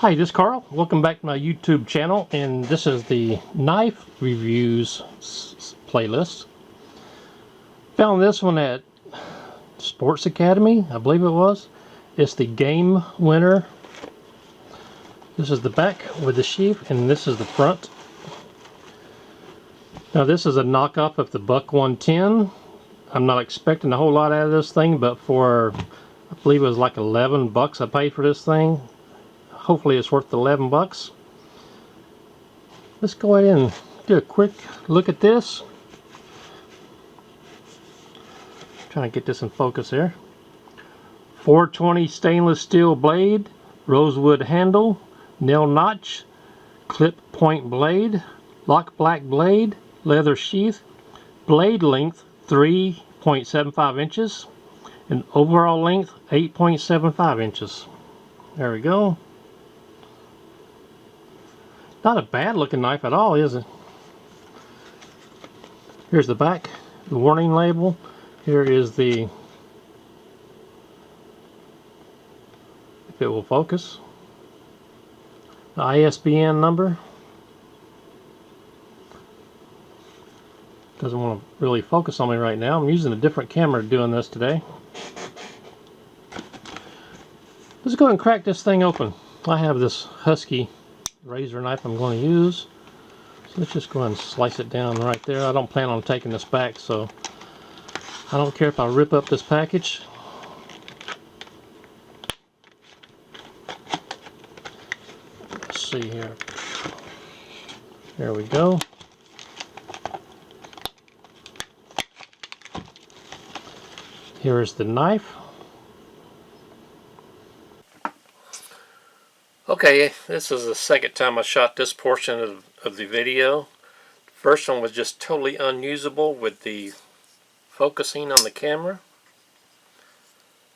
Hi, this is Carl. Welcome back to my YouTube channel, and this is the knife reviews playlist. Found this one at Sports Academy, I believe it was. It's the Game Winner. This is the back with the sheath, and this is the front. Now this is a knockoff of the Buck 110. I'm not expecting a whole lot out of this thing, but for, I believe it was like 11 bucks I paid for this thing. Hopefully it's worth the 11 bucks. Let's go ahead and do a quick look at this. Trying to get this in focus here. 420 stainless steel blade, rosewood handle, nail notch, clip point blade, Lockback blade, leather sheath, blade length 3.75 inches, and overall length 8.75 inches. There we go. Not a bad looking knife at all, is it? Here's the back, the warning label. Here is the, if it will focus, the ISBN number. Doesn't want to really focus on me right now. I'm using a different camera doing this today. Let's go ahead and crack this thing open. I have this Husky razor knife I'm going to use. So let's just go ahead and slice it down right there. I don't plan on taking this back, so I don't care if I rip up this package. Let's see here. There we go. Here is the knife. Okay, this is the second time I shot this portion of the video. The first one was just totally unusable with the focusing on the camera.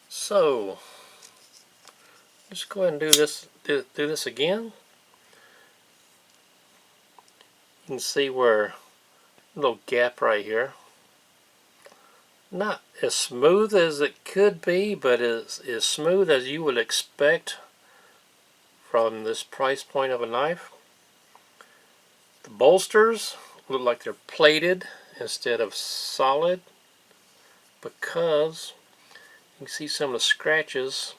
So, let's go ahead and do this again. You can see where a little gap right here. Not as smooth as it could be, but as smooth as you would expect from this price point of a knife. The bolsters look like they're plated instead of solid, because you can see some of the scratches.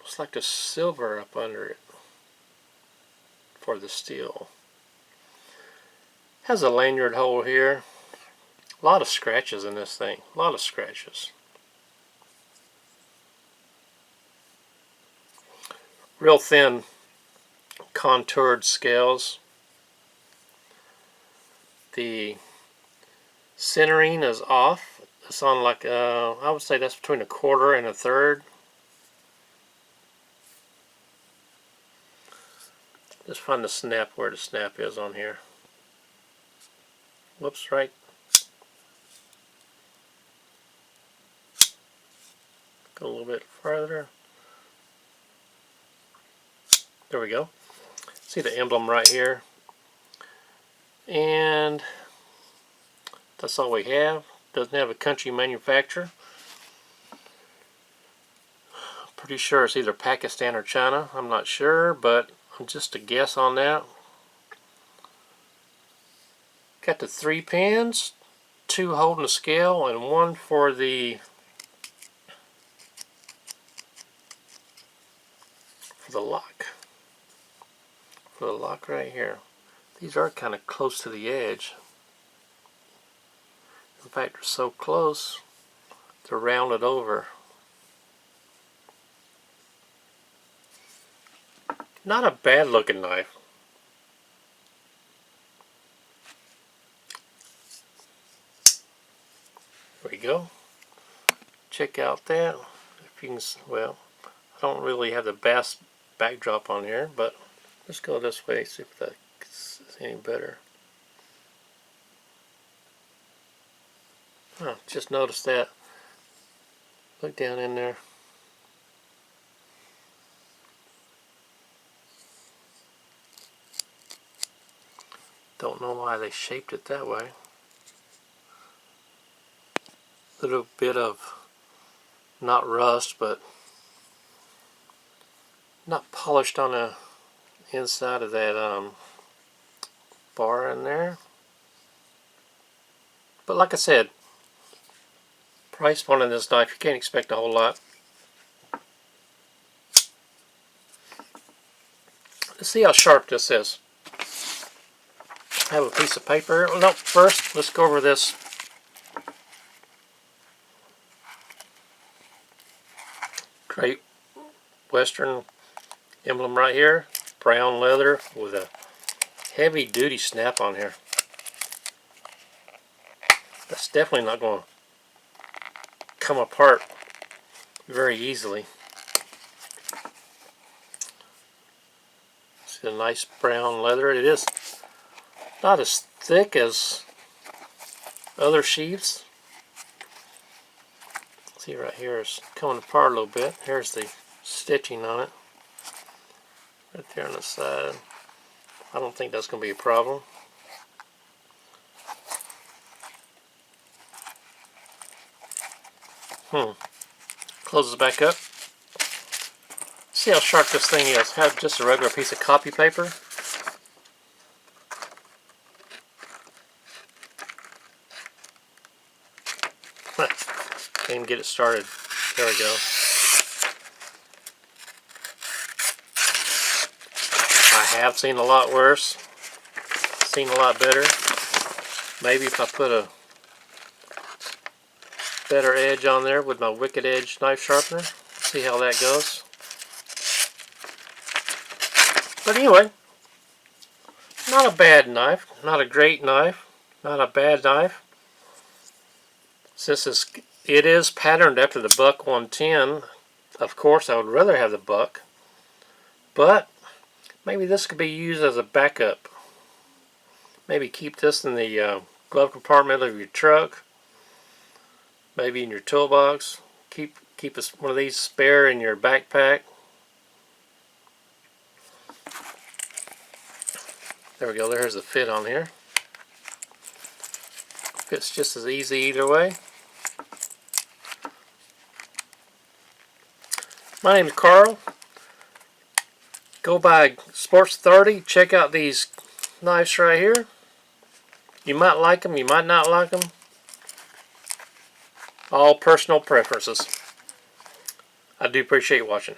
Looks like there's silver up under it for the steel. Has a lanyard hole here. A lot of scratches in this thing. A lot of scratches. Real thin contoured scales. The centering is off. It's on like I would say that's between a quarter and a third. Just find the snap where the snap is on here. Whoops, right. Go a little bit further. There we go. See the emblem right here. And that's all we have. Doesn't have a country manufacturer. Pretty sure it's either Pakistan or China. I'm not sure, but I'm just a guess on that. Got the 3 pins, 2 holding the scale and 1 for the lock. For the lock right here. These are kind of close to the edge. In fact, they're so close, they're rounded over. Not a bad looking knife. There we go. Check out that. If you can, well, I don't really have the best backdrop on here, but let's go this way, see if that's any better. Oh, just noticed that. Look down in there. Don't know why they shaped it that way. Little bit of, not rust, but Not polished on the inside of that bar in there. But like I said, price point on this knife, you can't expect a whole lot. Let's see how sharp this is. I have a piece of paper. Well, no, first let's go over this Great Western emblem right here. Brown leather with a heavy duty snap on here. That's definitely not going to come apart very easily. See the nice brown leather. It is not as thick as other sheaths. See right here it's coming apart a little bit. Here's the stitching on it. Right there on the side. I don't think that's going to be a problem. Closes it back up. See how sharp this thing is. Have just a regular piece of copy paper. Can't even get it started. There we go. I have seen a lot worse. Seen a lot better. Maybe if I put a better edge on there with my Wicked Edge knife sharpener. See how that goes. But anyway, not a bad knife. Not a great knife. Not a bad knife. Since it is patterned after the Buck 110, of course I would rather have the Buck. But maybe this could be used as a backup. Maybe keep this in the glove compartment of your truck. Maybe in your toolbox. Keep one of these spare in your backpack. There we go. There's the fit on here. Fits just as easy either way. My name is Carl. Go by Sports Authority. Check out these knives right here. You might like them. You might not like them. All personal preferences. I do appreciate watching.